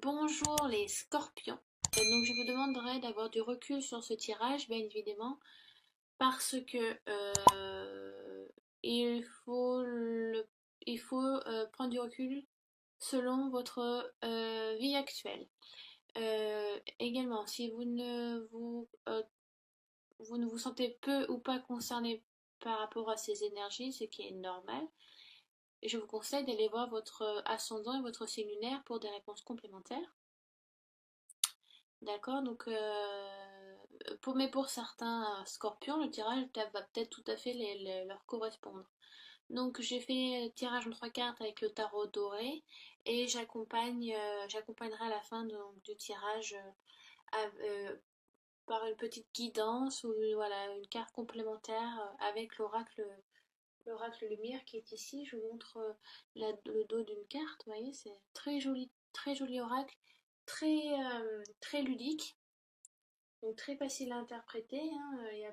Bonjour les scorpions. Donc je vous demanderai d'avoir du recul sur ce tirage, bien évidemment, parce que il faut, prendre du recul selon votre vie actuelle. Également, si vous ne vous sentez peu ou pas concerné par rapport à ces énergies, ce qui est normal, je vous conseille d'aller voir votre ascendant et votre signe lunaire pour des réponses complémentaires. D'accord, donc mais pour certains scorpions, le tirage va peut-être tout à fait leur correspondre. Donc j'ai fait tirage en trois cartes avec le tarot doré et j'accompagnerai à la fin du tirage par une petite guidance ou voilà une carte complémentaire avec l'oracle lumière qui est ici. Je vous montre le dos d'une carte, vous voyez, c'est très joli oracle, très ludique. Donc très facile à interpréter, hein. Il y a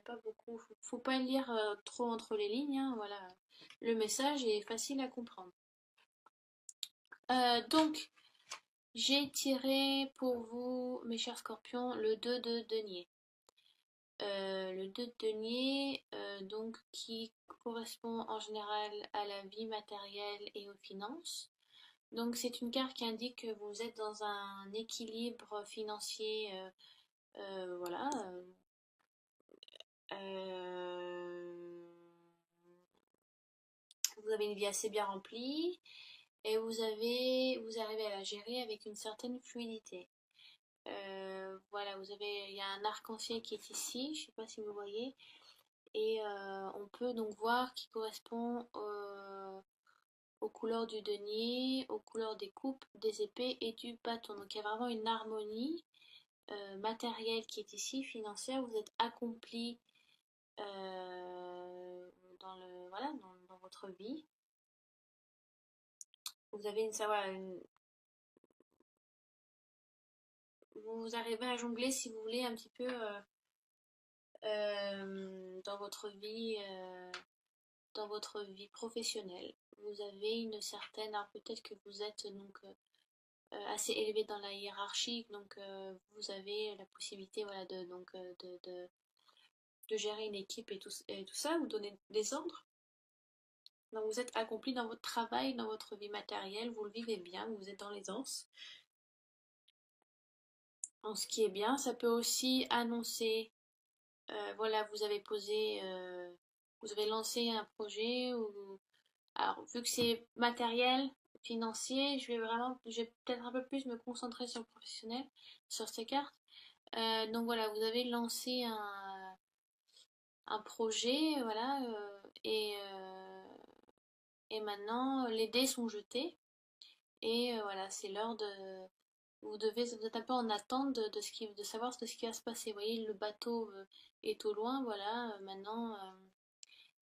pas beaucoup, faut pas lire trop entre les lignes, hein, voilà. Le message est facile à comprendre. Donc, j'ai tiré pour vous, mes chers scorpions, le 2 de denier. Le 2 de denier, donc, qui correspond en général à la vie matérielle et aux finances. Donc, c'est une carte qui indique que vous êtes dans un équilibre financier, voilà. Euh, vous avez une vie assez bien remplie et vous arrivez à la gérer avec une certaine fluidité. Voilà, il y a un arc-en-ciel qui est ici, je ne sais pas si vous voyez, et on peut donc voir qui correspond aux couleurs du denier, aux couleurs des coupes, des épées et du bâton. Donc il y a vraiment une harmonie matérielle qui est ici, financière. Vous êtes accompli voilà, dans votre vie. Vous avez vous arrivez à jongler si vous voulez un petit peu dans votre vie professionnelle. Vous avez une certaine, alors peut-être que vous êtes donc assez élevé dans la hiérarchie, donc vous avez la possibilité voilà de gérer une équipe et tout ça, vous donner des ordres. Donc vous êtes accompli dans votre travail, dans votre vie matérielle, vous le vivez bien, vous êtes dans l'aisance. En ce qui est bien, ça peut aussi annoncer, voilà, vous avez lancé un projet ou, alors vu que c'est matériel, financier, je vais peut-être un peu plus me concentrer sur le professionnel, sur ces cartes. Donc voilà, vous avez lancé un projet, voilà, et maintenant les dés sont jetés et voilà, c'est l'heure de vous êtes un peu en attente de savoir de ce qui va se passer. Vous voyez, le bateau est au loin, voilà. Maintenant,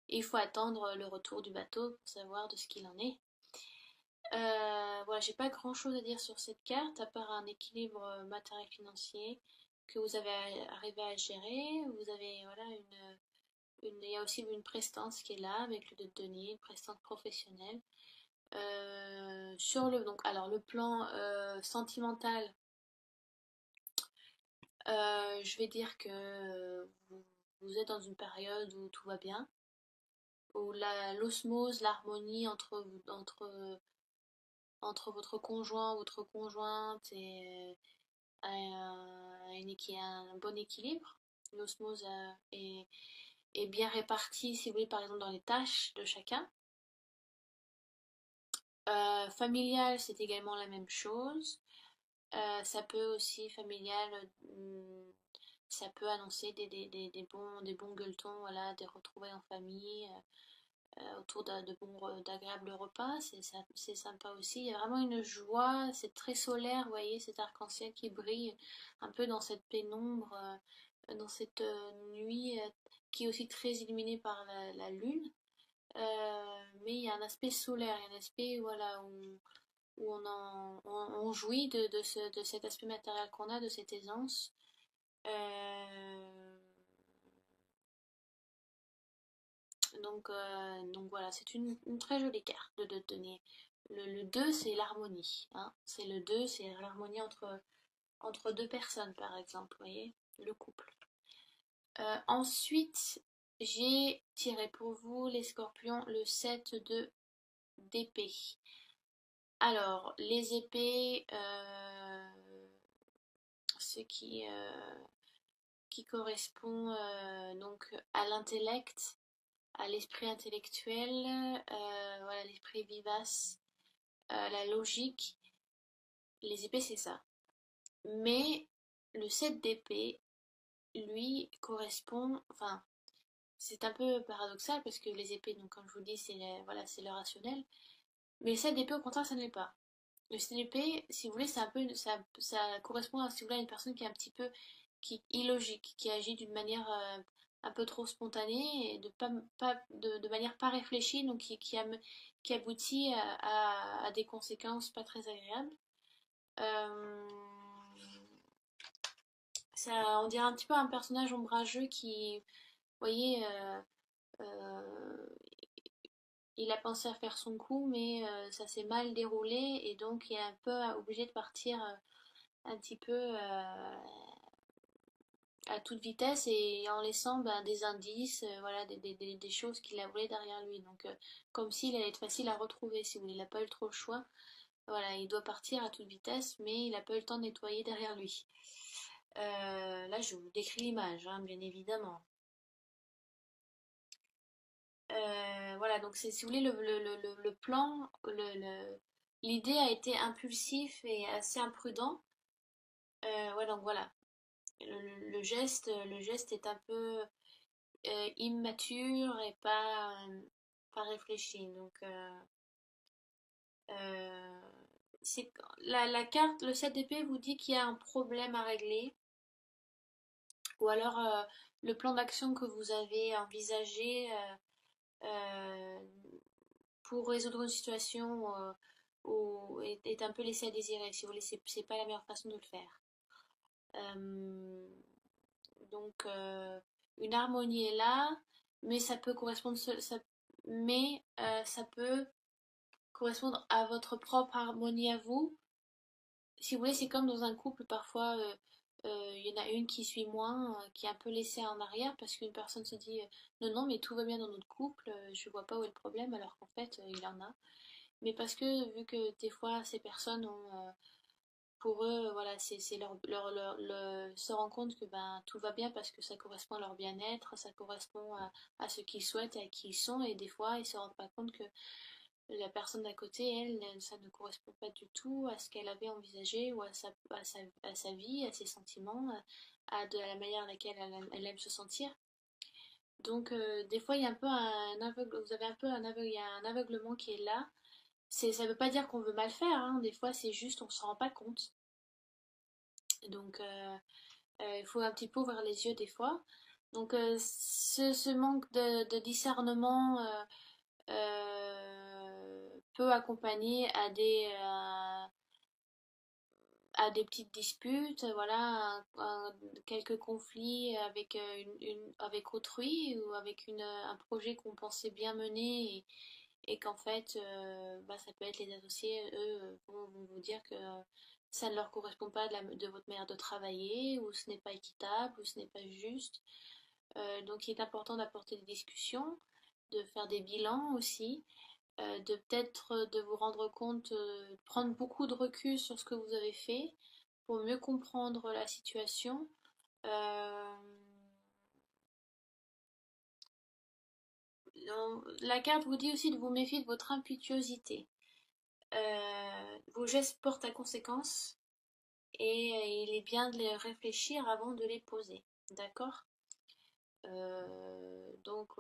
il faut attendre le retour du bateau pour savoir de ce qu'il en est. Voilà, j'ai pas grand chose à dire sur cette carte, à part un équilibre matériel financier que vous avez arrivé à gérer. Vous avez, voilà, il y a aussi une prestance qui est là avec le denier, une prestance professionnelle. Alors le plan sentimental, je vais dire que vous êtes dans une période où tout va bien, où l'osmose, l'harmonie entre votre conjoint, votre conjointe un bon équilibre. L'osmose est bien répartie, si vous voulez, par exemple, dans les tâches de chacun. Familial, c'est également la même chose. Ça peut aussi, familial, ça peut annoncer des bons gueuletons, voilà, des retrouvailles en famille, autour d'agréables repas, c'est sympa aussi. Il y a vraiment une joie, c'est très solaire, vous voyez, cet arc-en-ciel qui brille un peu dans cette pénombre, dans cette nuit qui est aussi très illuminée par la lune. Mais il y a un aspect solaire, il y a un aspect voilà, où on jouit de cet aspect matériel qu'on a, de cette aisance. Donc voilà, c'est une très jolie carte de denier. Le 2, c'est l'harmonie, hein. C'est le 2, c'est l'harmonie entre deux personnes, par exemple, vous voyez, le couple. Ensuite, j'ai tiré pour vous, les scorpions, le 7 d'épée. Alors, les épées, ce qui correspond donc à l'intellect, à l'esprit intellectuel, voilà, l'esprit vivace, la logique. Les épées, c'est ça. Mais le 7 d'épée, lui, correspond, enfin, c'est un peu paradoxal parce que les épées, donc comme je vous dis, voilà, c'est le rationnel. Mais le 7 d'épée, au contraire, ça ne l'est pas. Le 7 d'épée, si vous voulez, c'est un peu, ça correspond à, si vous voulez, à une personne qui est un petit peu illogique, qui agit d'une manière un peu trop spontanée et de manière pas réfléchie, donc qui aboutit à des conséquences pas très agréables. Euh, on dirait un petit peu un personnage ombrageux qui, vous voyez, euh, il a pensé à faire son coup, mais ça s'est mal déroulé et donc il est un peu obligé de partir un petit peu à toute vitesse et en laissant ben, des indices, voilà, des choses qu'il a volées derrière lui. Donc, comme s'il allait être facile à retrouver, si vous voulez, il n'a pas eu trop le choix. Voilà, il doit partir à toute vitesse, mais il n'a pas eu le temps de nettoyer derrière lui. Là, je vous décris l'image, hein, bien évidemment. Voilà, donc c'est, si vous voulez, le plan, l'idée a été impulsif et assez imprudent. Ouais, donc voilà, le geste est un peu immature et pas réfléchi. Donc, euh, c'est, la carte, le 7 d'épée vous dit qu'il y a un problème à régler, ou alors le plan d'action que vous avez envisagé euh, pour résoudre une situation est un peu laissé à désirer. Si vous voulez, c'est pas la meilleure façon de le faire. Euh, donc, une harmonie est là, mais ça peut correspondre, mais ça peut correspondre à votre propre harmonie à vous. Si vous voulez, c'est comme dans un couple, parfois, il y en a une qui suit moins, qui est un peu laissée en arrière parce qu'une personne se dit non, non, mais tout va bien dans notre couple, je vois pas où est le problème, alors qu'en fait, il en a. Mais parce que, vu que des fois, ces personnes ont, pour eux, voilà, c'est se rendre compte que ben, tout va bien parce que ça correspond à leur bien-être, ça correspond à ce qu'ils souhaitent et à qui ils sont, et des fois, ils se rendent pas compte que la personne d'à côté, elle, ça ne correspond pas du tout à ce qu'elle avait envisagé ou à sa vie, à ses sentiments, de la manière à laquelle elle aime se sentir. Donc, des fois, il y a un peu un aveugle, vous avez un peu un aveugle, il y a un aveuglement qui est là. Ça veut pas dire qu'on veut mal faire, hein. Des fois, c'est juste on se rend pas compte. Donc, il faut un petit peu ouvrir les yeux des fois. Donc, ce manque de discernement peut accompagner à des petites disputes, voilà, quelques conflits avec, avec autrui ou avec un projet qu'on pensait bien mener et qu'en fait, bah, ça peut être les associés, eux, vont vous dire que ça ne leur correspond pas de votre manière de travailler, ou ce n'est pas équitable, ou ce n'est pas juste. Donc il est important d'apporter des discussions, de faire des bilans aussi, de peut-être de vous rendre compte, de prendre beaucoup de recul sur ce que vous avez fait pour mieux comprendre la situation. Euh, la carte vous dit aussi de vous méfier de votre impétuosité. Vos gestes portent à conséquence et il est bien de les réfléchir avant de les poser. D'accord. Donc,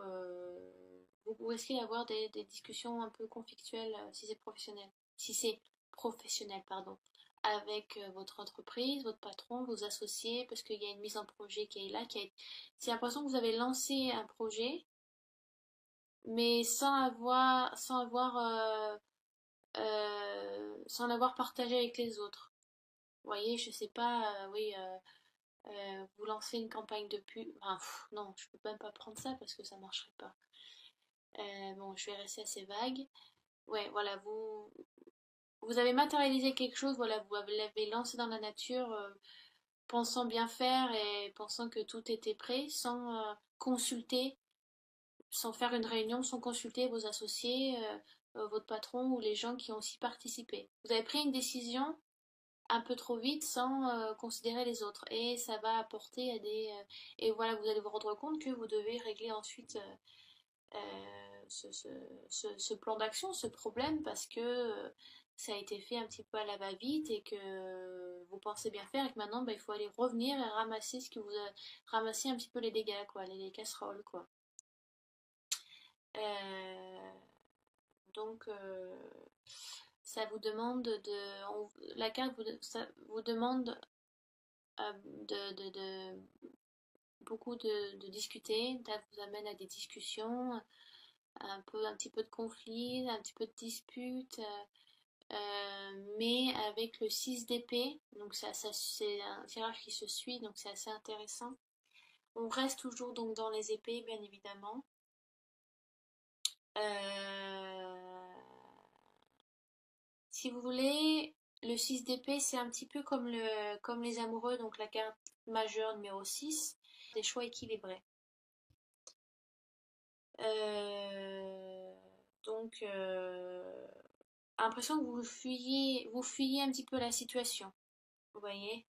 vous risquez d'avoir des discussions un peu conflictuelles si c'est professionnel. Si c'est professionnel, pardon. Avec votre entreprise, votre patron, vos associés, parce qu'il y a une mise en projet qui est là. C'est l'impression que vous avez lancé un projet, mais sans l'avoir partagé avec les autres. Vous voyez, je sais pas, oui, vous lancez une campagne de pub. Enfin, non, je peux même pas prendre ça parce que ça marcherait pas. Bon, je vais rester assez vague. ouais, voilà, vous avez matérialisé quelque chose, voilà, vous l'avez lancé dans la nature, pensant bien faire et pensant que tout était prêt, sans consulter, sans faire une réunion, sans consulter vos associés, votre patron ou les gens qui ont aussi participé. Vous avez pris une décision un peu trop vite sans considérer les autres et ça va apporter à et voilà, vous allez vous rendre compte que vous devez régler ensuite ce plan d'action, ce problème, parce que ça a été fait un petit peu à la va-vite et que vous pensez bien faire et que maintenant bah, il faut aller revenir et ramasser ce que vous a, ramasser un petit peu les dégâts, quoi, les casseroles, quoi. Euh, donc ça vous demande la carte ça vous demande de beaucoup de discuter, ça vous amène à des discussions, un petit peu de conflit, un petit peu de dispute, mais avec le 6 d'épée, donc c'est un tirage qui se suit, donc c'est assez intéressant. On reste toujours donc dans les épées, bien évidemment. Euh, Si vous voulez, le 6 d'épée, c'est un petit peu comme les amoureux, donc la carte majeure numéro 6, des choix équilibrés. Euh, donc, l'impression que vous fuyez un petit peu la situation. Vous voyez?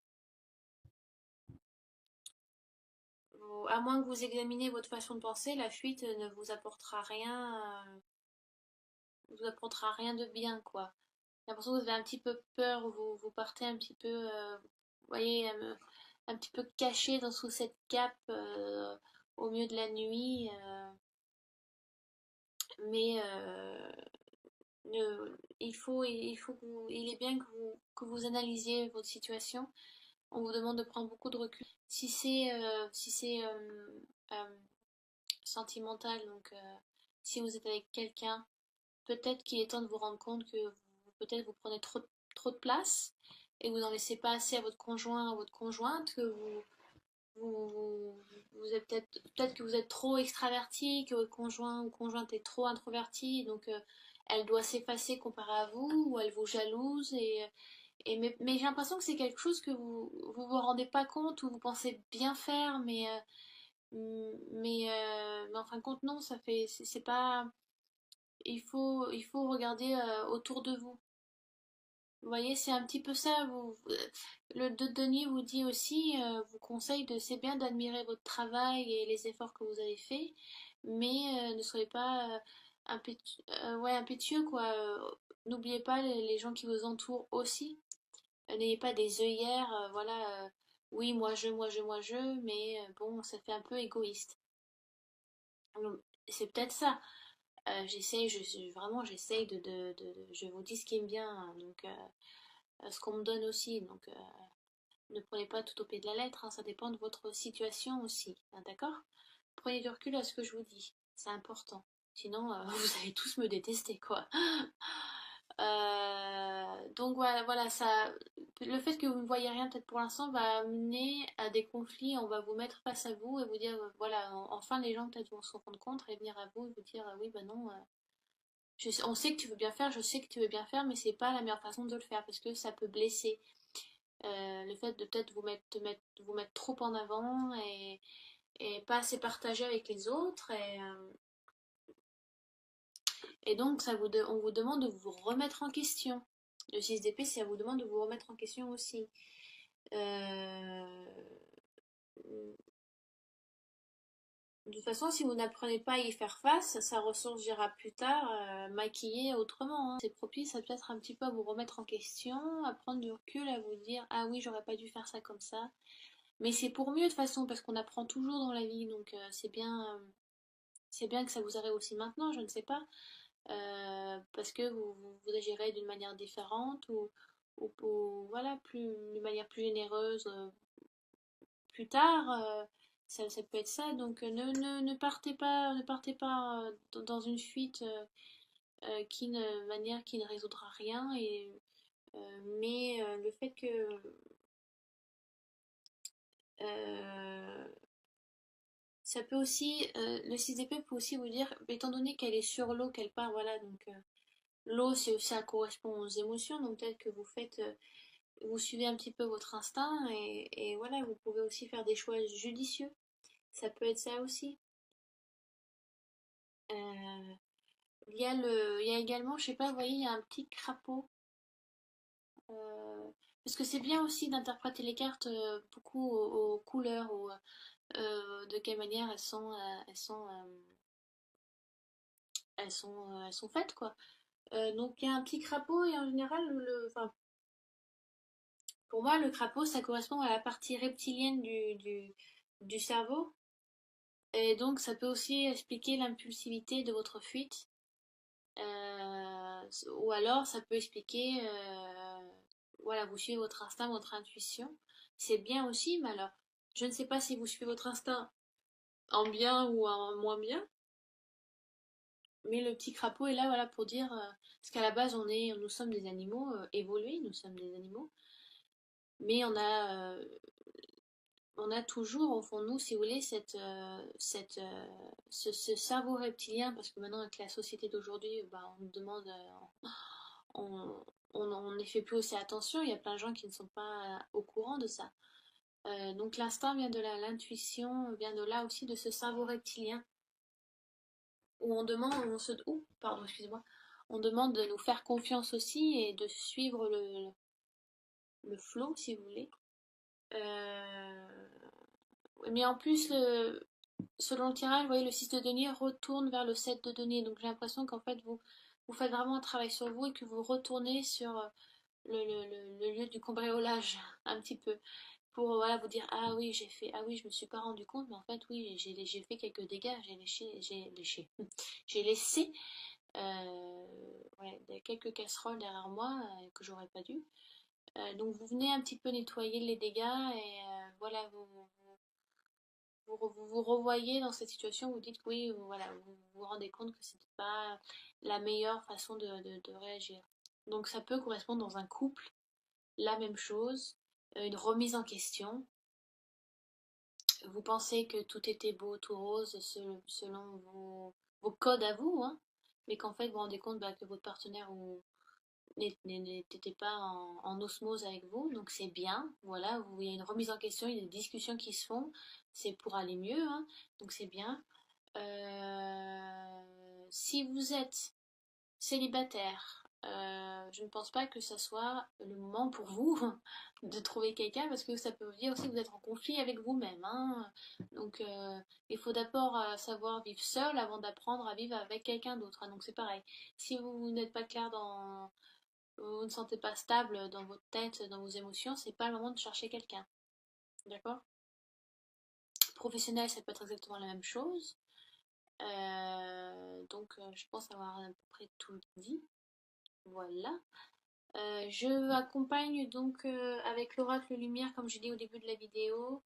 À moins que vous examiniez votre façon de penser, la fuite ne vous apportera rien de bien, quoi. J'ai l'impression que vous avez un petit peu peur, vous partez un petit peu, vous voyez, un petit peu caché sous cette cape au milieu de la nuit, mais il est bien que vous analysiez votre situation. On vous demande de prendre beaucoup de recul. Si c'est euh, sentimental, donc si vous êtes avec quelqu'un, peut-être qu'il est temps de vous rendre compte que peut-être vous prenez trop de place et vous n'en laissez pas assez à votre conjoint, à votre conjointe, que vous êtes peut-être que vous êtes trop extraverti, que votre conjoint ou conjointe est trop introverti, donc elle doit s'effacer comparé à vous, ou elle vous jalouse, mais j'ai l'impression que c'est quelque chose que vous rendez pas compte, ou vous pensez bien faire, mais en fin de compte, non, c'est pas, il faut regarder autour de vous. Vous voyez, c'est un petit peu ça. Le de Denis vous dit aussi, vous conseille c'est bien d'admirer votre travail et les efforts que vous avez faits, mais ne soyez pas ouais, impétueux, quoi. N'oubliez pas les gens qui vous entourent aussi. N'ayez pas des œillères, voilà. Oui, moi je, mais bon, ça fait un peu égoïste. Donc, c'est peut-être ça. Vraiment, j'essaye je vous dis ce qui est bien, hein, donc ce qu'on me donne aussi, donc ne prenez pas tout au pied de la lettre, hein, ça dépend de votre situation aussi, hein, d'accord? Prenez du recul à ce que je vous dis, c'est important. Sinon, vous allez tous me détester, quoi. Donc voilà, ça, le fait que vous ne voyez rien peut-être pour l'instant va amener à des conflits. On va vous mettre face à vous et vous dire, voilà, enfin les gens peut-être vont se rendre compte et venir à vous et vous dire, oui, bah non, on sait que tu veux bien faire, je sais que tu veux bien faire, mais c'est pas la meilleure façon de le faire parce que ça peut blesser. Le fait de peut-être vous mettre trop en avant et pas assez partager avec les autres. Et donc, on vous demande de vous remettre en question. Le 6 d'épée, ça vous demande de vous remettre en question aussi. Euh, de toute façon, si vous n'apprenez pas à y faire face, ça ressurgira plus tard, maquillé autrement, hein. C'est propice à peut-être un petit peu à vous remettre en question, à prendre du recul, à vous dire, ah oui, j'aurais pas dû faire ça comme ça. Mais c'est pour mieux de toute façon, parce qu'on apprend toujours dans la vie, donc c'est bien que ça vous arrive aussi maintenant, je ne sais pas, parce que vous agirez d'une manière différente voilà, d'une manière plus généreuse plus tard. Ça peut être ça, donc ne partez pas dans une fuite manière qui ne résoudra rien, mais le fait que euh, ça peut aussi, le 6 d'épée peut aussi vous dire, étant donné qu'elle est sur l'eau, qu'elle part, voilà, donc L'eau, c'est aussi, ça correspond aux émotions, donc peut-être que vous suivez un petit peu votre instinct et voilà, vous pouvez aussi faire des choix judicieux. Ça peut être ça aussi. Euh, il y a également, je sais pas, vous voyez, il y a un petit crapaud. euh, Parce que c'est bien aussi d'interpréter les cartes beaucoup aux couleurs ou de quelle manière elles sont faites, quoi. Donc il y a un petit crapaud et en général, enfin, pour moi, le crapaud, ça correspond à la partie reptilienne du cerveau. Et donc, ça peut aussi expliquer l'impulsivité de votre fuite. Ou alors, ça peut expliquer, voilà, vous suivez votre instinct, votre intuition. C'est bien aussi, mais alors, je ne sais pas si vous suivez votre instinct en bien ou en moins bien, mais le petit crapaud est là, voilà, pour dire, parce qu'à la base, nous sommes des animaux évolués, nous sommes des animaux, mais on a toujours au fond de nous, si vous voulez, ce cerveau reptilien, parce que maintenant avec la société d'aujourd'hui, bah, on nous demande, on on n'y fait plus aussi attention, il y a plein de gens qui ne sont pas au courant de ça. Donc l'instinct vient de là, l'intuition vient de là aussi, de ce cerveau reptilien, où on demande, pardon, excusez-moi, on demande de nous faire confiance aussi et de suivre le flow, si vous voulez. Euh, mais en plus, selon le tirage, vous voyez, le 6 de denier retourne vers le 7 de denier. Donc j'ai l'impression qu'en fait, vous faites vraiment un travail sur vous et que vous retournez sur le lieu du cambriolage, un petit peu. Pour voilà, vous dire, ah oui, ah oui, je me suis pas rendu compte, mais en fait, oui, j'ai fait quelques dégâts, j'ai laissé ouais, quelques casseroles derrière moi que j'aurais pas dû. Donc vous venez un petit peu nettoyer les dégâts et voilà, vous revoyez dans cette situation, vous dites que oui, voilà, vous vous rendez compte que c'était pas la meilleure façon de réagir. Donc ça peut correspondre dans un couple, la même chose, une remise en question. Vous pensez que tout était beau, tout rose selon vos codes à vous, hein, mais qu'en fait vous vous rendez compte bah, que votre partenaire n'était pas en osmose avec vous, donc c'est bien, voilà, il y a une remise en question, il y a des discussions qui se font, c'est pour aller mieux, hein, donc c'est bien. Si vous êtes célibataire, je ne pense pas que ça soit le moment pour vous de trouver quelqu'un parce que ça peut dire aussi que vous êtes en conflit avec vous-même, hein. Donc il faut d'abord savoir vivre seul avant d'apprendre à vivre avec quelqu'un d'autre, hein. Donc c'est pareil. Si vous n'êtes pas clair vous ne sentez pas stable dans votre tête, dans vos émotions, c'est pas le moment de chercher quelqu'un. D'accord? Professionnel, ça peut être exactement la même chose. Je pense avoir à peu près tout dit. Voilà. Je accompagne donc avec l'oracle lumière, comme je dis au début de la vidéo.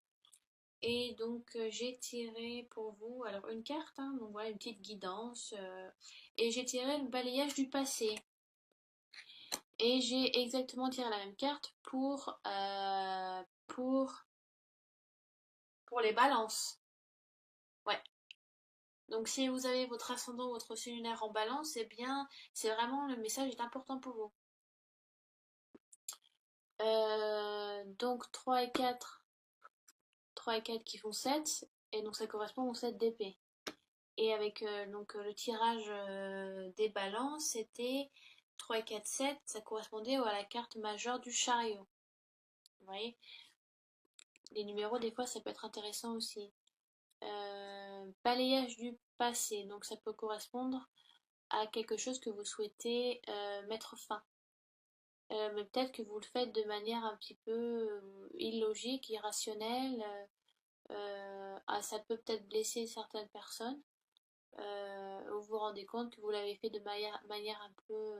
Et donc j'ai tiré pour vous, alors une carte, hein, donc voilà une petite guidance. Et j'ai tiré le balayage du passé. Et j'ai exactement tiré la même carte pour les balances. Ouais. Donc si vous avez votre ascendant, votre signe lunaire en balance, c'est bien, c'est vraiment, le message est important pour vous. Donc 3 et 4 qui font 7 et donc ça correspond au 7 d'épée. Et avec le tirage des balances, c'était 3 et 4 7 ça correspondait à la carte majeure du chariot. Vous voyez, les numéros, des fois, ça peut être intéressant aussi. Balayage du passé, donc ça peut correspondre à quelque chose que vous souhaitez mettre fin. Mais peut-être que vous le faites de manière un petit peu illogique, irrationnelle. Ça peut peut-être blesser certaines personnes. Vous vous rendez compte que vous l'avez fait de manière un peu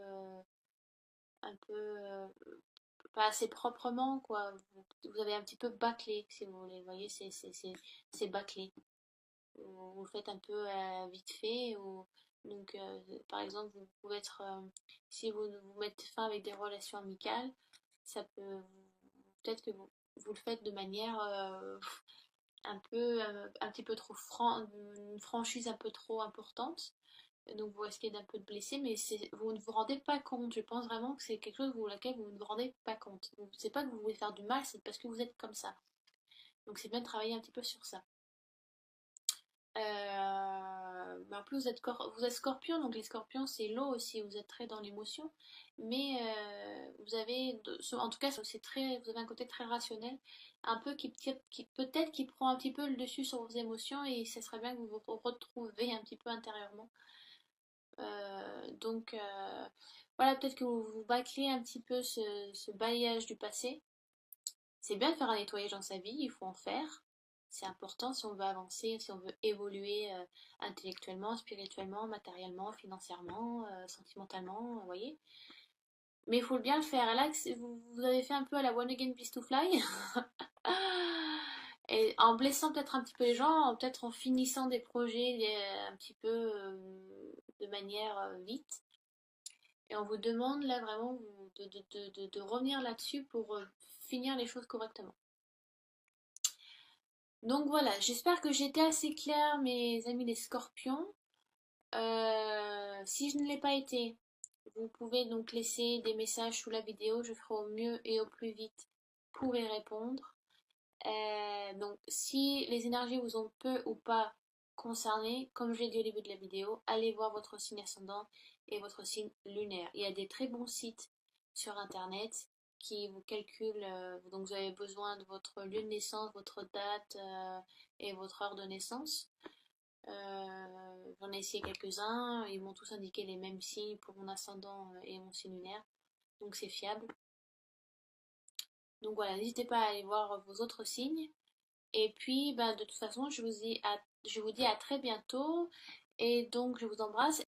pas assez proprement, quoi. Vous avez un petit peu bâclé, si vous voulez. Vous voyez, c'est bâclé. Vous le faites un peu vite fait. Donc, par exemple, vous pouvez être, si vous mettez fin avec des relations amicales, ça peut, peut-être que vous le faites de manière un petit peu trop une franchise un peu trop importante. Donc vous risquez d'un peu de blesser, mais vous ne vous rendez pas compte. Je pense vraiment que c'est quelque chose pour laquelle vous ne vous rendez pas compte. C'est pas que vous voulez faire du mal, c'est parce que vous êtes comme ça. Donc c'est bien de travailler un petit peu sur ça. Mais en plus, vous êtes scorpion, donc les scorpions, c'est l'eau aussi, vous êtes très dans l'émotion. Mais vous avez, en tout cas, vous avez un côté très rationnel, un peu qui peut-être qui prend un petit peu le dessus sur vos émotions et ce serait bien que vous vous retrouviez un petit peu intérieurement. Voilà, peut-être que vous bâclez un petit peu ce bailliage du passé. C'est bien de faire un nettoyage dans sa vie, il faut en faire. C'est important si on veut avancer, si on veut évoluer intellectuellement, spirituellement, matériellement, financièrement, sentimentalement, vous voyez. Mais il faut bien le faire. Et là, vous avez fait un peu à la One Again Beast to Fly. Et en blessant peut-être un petit peu les gens, peut-être en finissant des projets un petit peu de manière vite. Et on vous demande là vraiment de revenir là-dessus pour finir les choses correctement. Donc voilà, j'espère que j'étais assez claire, mes amis les scorpions. Si je ne l'ai pas été, vous pouvez donc laisser des messages sous la vidéo, je ferai au mieux et au plus vite pour y répondre. Donc si les énergies vous ont peu ou pas concerné, comme je l'ai dit au début de la vidéo, allez voir votre signe ascendant et votre signe lunaire. Il y a des très bons sites sur internet qui vous calculent, donc vous avez besoin de votre lieu de naissance, votre date et votre heure de naissance. J'en ai essayé quelques-uns, ils m'ont tous indiqué les mêmes signes pour mon ascendant et mon signe lunaire, donc c'est fiable. Donc voilà, n'hésitez pas à aller voir vos autres signes. Et puis, bah, de toute façon, je vous dis à très bientôt. Et donc, je vous embrasse.